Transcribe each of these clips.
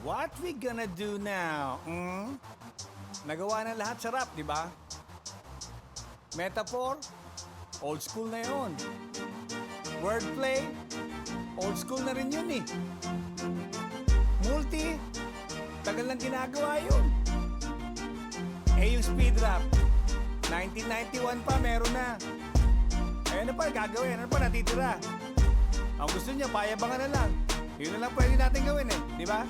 What we gonna do now? Nagawa na lahat sa rap, di ba? Metaphor, old school na yun. Wordplay, old school na rin yun eh. Multi, tagal lang ginagawa yun. Eh yung speed rap, 1991 pa meron na. Eh ano pa gagawin? Ano pa natitira? Ang gusto niya, payabangan na lang. Yun na lang pwede natin gawin eh, di ba?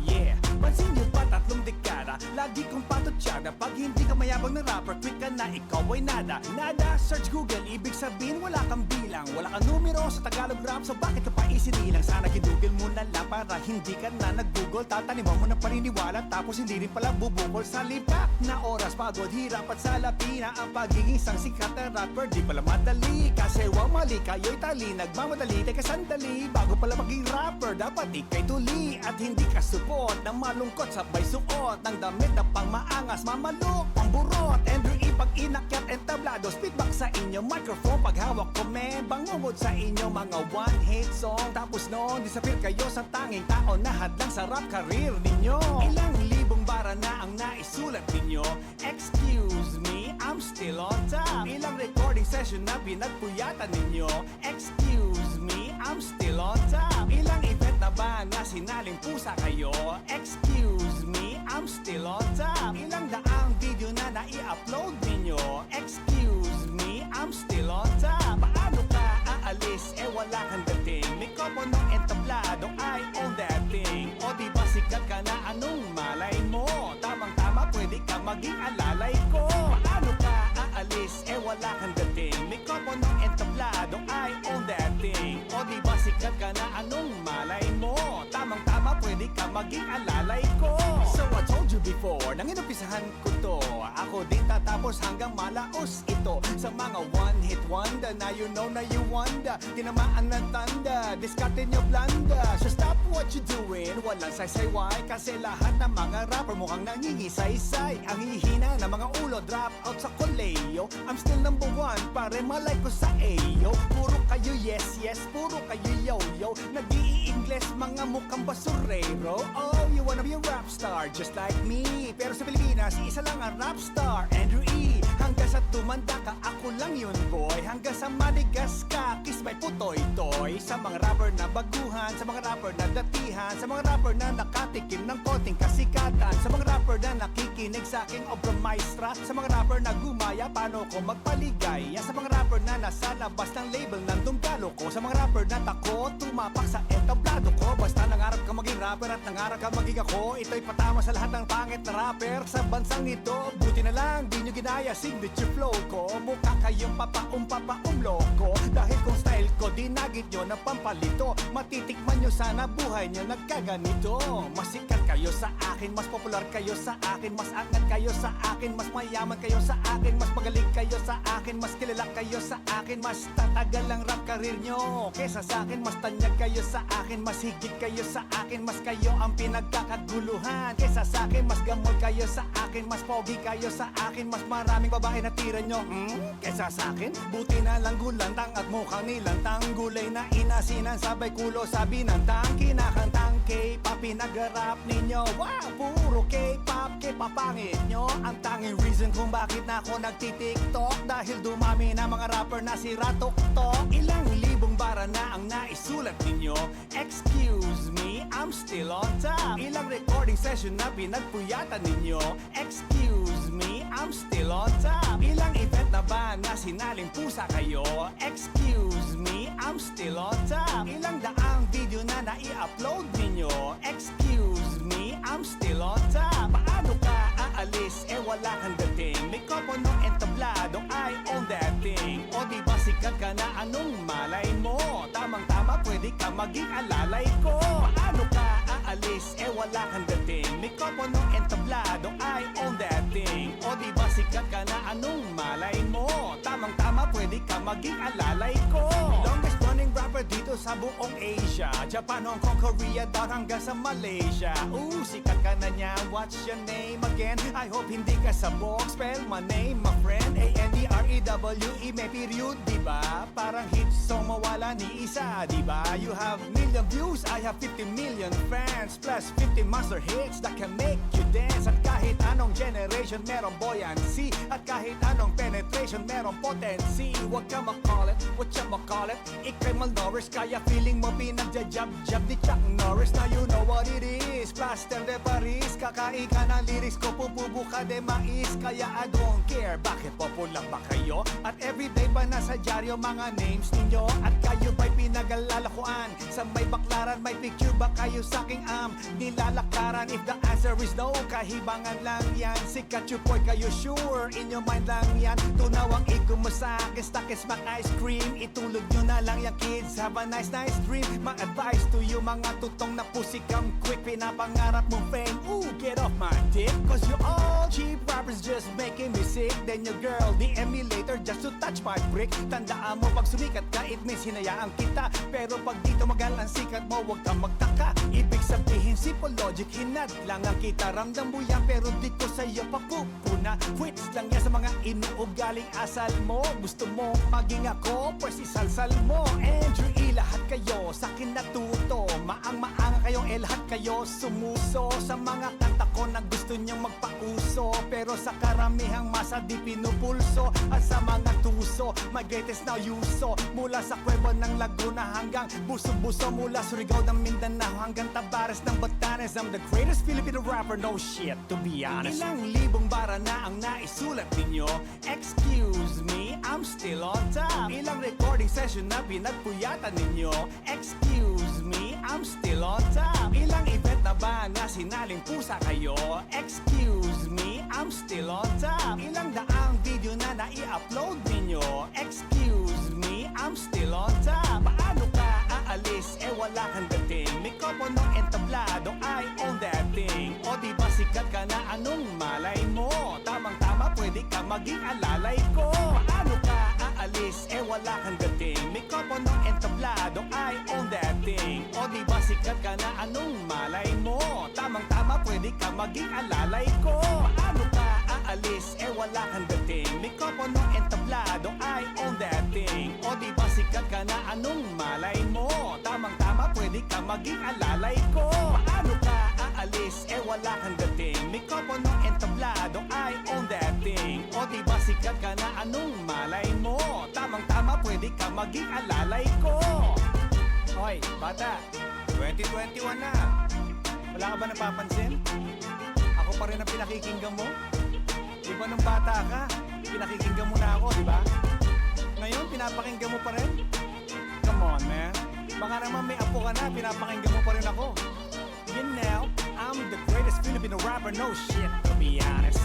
Yeah! Pansin niyo ba 3 dekada? Lagi kong patutsada. Pag hindi ka mayabang na rapper, quick ka na, ikaw ay nada. Nada, search Google, ibig sabihin wala kang bilang. Wala kang numero sa Tagalog rap, so bakit ka pa isinilang? Sana ginugol mo na lang para hindi ka na nag-google. Tataniman mo ng paniniwala, tapos hindi rin pala bubukol. Sa lipat na oras, pagod, hirap at salapina. Ang pagiging isang sikat na rapper, di pala madali. Kasi wang mali, kayo'y tali, nagmamadali. Teka sandali, bago pala maging rapper, dapat ikay tuli. At hindi ka support ng malungkot, sabay suot ng damit na pang maangas, mamalok, pamburot. Andrew E. pag inakyat entablado, speedback sa inyo microphone. Pag hawak ko men, bangungod sa inyo mga one-hit song. Tapos noon, disappear kayo sa tanging tao na hadlang sa rap career ninyo. Ilang libong bara na ang naisulat ninyo. Excuse me, I'm still on top. Ilang recording session na pinagpuyatan ninyo. Excuse me, I'm still on top. Ilang event na ba na sinaling pusa kayo? Excuse me, I'm still on top. Ilang daang video na nai-upload ninyo? Excuse me, I'm still on top. Paano ka aalis? Eh wala kang dating. May kopo ng entablado, I own that thing. O di ba sikat ka na, anong malay mo? Tamang-tama, pwede ka maging alalay ko. Paano ka aalis? Eh wala kang dating. May kopo ng entablado, I own that thing. O di ba sikat ka na, anong malay mo? Tamang-tama, pwede ka maging alalay ko. So I told you before, nang inumpisahan ko to, ako din tatapos hanggang malaos ito. Sa mga one-hit wonder, na you know na you wonder. Tinamaan ng tanda, diskarte nyo blanda. So stop what you doing, walang saysay-way. Kasi lahat ng mga rapper mukhang nangingisaysay. Ang hihina ng mga ulo, drop out sa koleyo. I'm still number 1, pare malay ko sa AO. Puro kayo yes, yes, puro kayo yo-yo. Nag-i-Ingles, mga mukhang basurero. Oh, you wanna be a rap star, just like me. Pero sa Pilipinas, isa lang ang rap star, Andrew E. Hanggang sa tumanda ka, ako lang yun boy. Hanggang sa manigas ka, kiss may putoy-toy. Sa mga rapper na baguhan, sa mga rapper na datihan, sa mga rapper na nakatikim ng konting kasikatan, sa mga rapper na nakikinig sa aking obra maestra, sa mga rapper na gumaya, paano ko magpaligaya, sa mga rapper na nasa labas ng label ng dunggalo ko, sa mga rapper na takot tumapak sa entablado ko. Basta nangarap ka maging rapper at nangarap ka maging ako, ito'y patama sa lahat ng pangit na rapper sa bansang ito. Buti na lang, di nyo ginaya signature flow ko. Mukha kayong loko. Dahil kung style ko, dinagit nyo ng pampalito. Matitikman nyo sana buhay nyo nagkaganito. Mas sikat kayo sa akin, mas popular kayo sa akin, mas angat kayo sa akin, mas mayaman kayo sa akin, mas magaling kayo sa akin, mas kilala kayo sa akin, mas tatagal ang rap career nyo kesa sa akin, mas tanyag kayo sa akin, mas higit kayo sa akin, mas kayo ang pinagkakaguluhan kesa sa akin, mas gamol kayo sa akin, mas pogi kayo sa akin, mas maraming babae na tira nyo kesa sa akin. Buti na lang gulantang at mukhang nilantang, gulay na inasinan, sabay kulo sabi ng tang, kinakantang K-pop pinag-rap ninyo. Wow, puro K-pop, K-papangit nyo. Ang tanging reason kung bakit na ako nagtitiktok, dahil dumami na mga rapper na si Ratok-tok. Ilang libong bara na ang naisulat ninyo. Excuse me, I'm still on top. Ilang recording session na pinagpuyatan ninyo. Excuse me, I'm still on top. Ilang event na ba na sinaling pusa kayo? Excuse me, I'm still on top. Ilang daang video na nai-upload ninyo? Excuse me, I'm still on top. Paano ka aalis? Eh wala kang dating. May kopo ng entablado, I own that thing. O di ba sikat ka na, anong malay mo? Tamang-tama, pwede ka maging alalay ko. Paano ka aalis? Eh wala kang dating. May kopo ng entablado, I own that thing. O di ba sikat ka na, anong malay mo? Tamang-tama, pwede ka maging alalay ko. Longest running rapper syempre dito sa buong Asia, Japan, Hong Kong, Korea, down hanggang sa Malaysia. Ooh, sikat ka na niya, what's your name again? I hope hindi ka sabog, spell my name, my friend. A-N-D-R-E-W-E, may period, diba? Parang hit song mawala ni isa, diba? You have million views, I have 50 million fans, plus 50 monster hits that can make you dance. At kahit anong generation, merong buoyancy, at kahit anong penetration, merong potency. Huwag ka makulit, what you call it? Ika'y malnourished, kaya feeling mo pinagja-jab-jab ni Chuck Norris. Now you know what it is, Plaster de Paris. Kakain ka ng lyrics ko, pupubo ka de mais. Kaya I don't care, bakit popular ba kayo? At everyday ba nasa dyaryo mga names ninyo? At kayo ba'y pinag-alalakuan? Sa may baklaran, may picture ba kayo sa aking nilalakaran? If the answer is no, kahibangan lang yan. Sikat chupoy kayo sure, in your mind lang yan. Tunaw ang ego mo sa akin, stuck is my ice cream. Itulog nyo na lang yung kids, have a nice dream. My advice to you mga tutong na pussy come quick. Pinapangarap mong fame, ooh, get off my dick. Cause you all cheap rappers just making me sick. Then your girl, the emulator just to touch my brick. Tandaan mo pag sumikat ka, it means hinayaan kita. Pero pag dito magal ang sikat mo, huwag kang magtaka. Ibig sabihin simple logic, hinad lang ang kita. Ramdam mo yan pero di ko sa'yo papupuna. Quits lang yan sa mga inuugaling asal mo. Gusto mo maging ako, pues isalsal mo. Andrew E, lahat kayo sa'kin natuto. Maang-maanga kayong lahat kayo sumuso. Sa mga kanta ko na gusto niyang magpauso, pero sa karamihang masa di pinupulso. At sa mga tuso, my greatest now yuso. Mula sa Cueva ng Laguna hanggang Buso-Buso. Mula Surigao ng Mindanao hanggang Tabares ng Batanes. I'm the greatest Filipino rapper, no shit, to be honest. Ilang libong bara na ang naisulat ninyo. Excuse me, I'm still on top. Ilang recording session na pinagpuyatan ninyo. Excuse me, I'm still on top. Ilang event na ba na sinaling pusa kayo? Excuse me, I'm still on top. Ilang daang video na nai-upload ninyo? Excuse me, I'm still on top. Paano ka aalis? Wala kang dating. Mikropono entablado, I own that thing. O di ba sikat ka na, anong malay mo? Tamang-tama, pwede ka maging alalay ko. Paano ka aalis? Wala kang dating. Mikropono entablado, I own that thing. O di ba sikat ka na, anong malay mo? Tamang-tama, pwede ka maging alalay ko. Paano ka aalis? Wala kang dating. Mikropono entablado, I own that thing. O di ba sikat ka na, anong malay mo? Tamang-tama, pwede ka maging alalay ko. Paano ka aalis? Wala kang dating. Mikropono entablado, I own that thing. O di ba sikat ka na, anong malay mo? Tamang-tama, pwede ka maging alalay ko. Hoy, bata, 2021 na. Wala ka ba napapansin? Ako pa rin ang pinakikinggan mo? Di ba nung bata ka, pinakikinggan mo na ako, di ba? Ngayon, pinapakinggan mo pa rin? Come on, man. Baka naman may apo ka na, pinapakinggan mo pa rin ako. You know, I'm the greatest Filipino rapper, no shit, to be honest.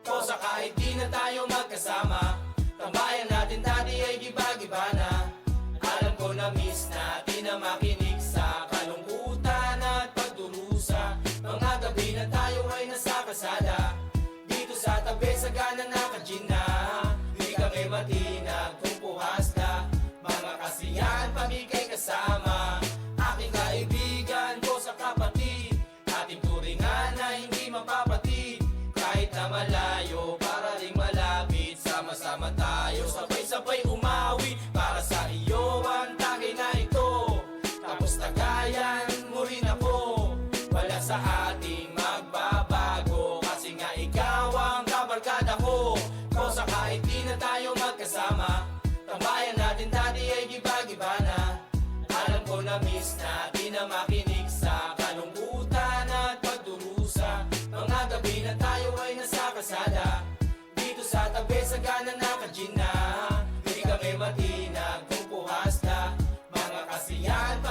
O sa kahit di na tayo magkasama, tambayan natin dati ay giba-giba na. Alam ko na miss natin na makinig sa kalungkutan at pagdurusa. Mga gabi na tayo ay nasa kasada, dito sa tabi sa gana naka-gin na. Di kami matinag kung puhas na, mga kasiyahan pamikay kasama. Aking kaibigan ko sa kapatid, ating turingan na hindi mapapatid. Kahit na malayo, para ring malapit, sama-sama tayo, sabay-sabay umawit. Para sa iyo ang tagay na ito, tapos tagayan mo rin ako. Wala sa ating magbabago, kasi nga ikaw ang kabarkada ko. O sa kahit di na tayo magkasama, tambayan natin dati ay giba-giba na. Alam ko na miss natin na makinig sa kalungkutan at pagdurusa. Mga gabi na tayo ay nasa kasada, dito sa tabi sa gana naka-gin na.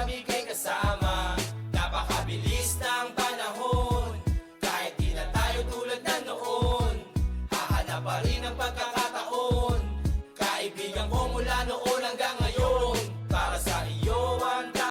mabigat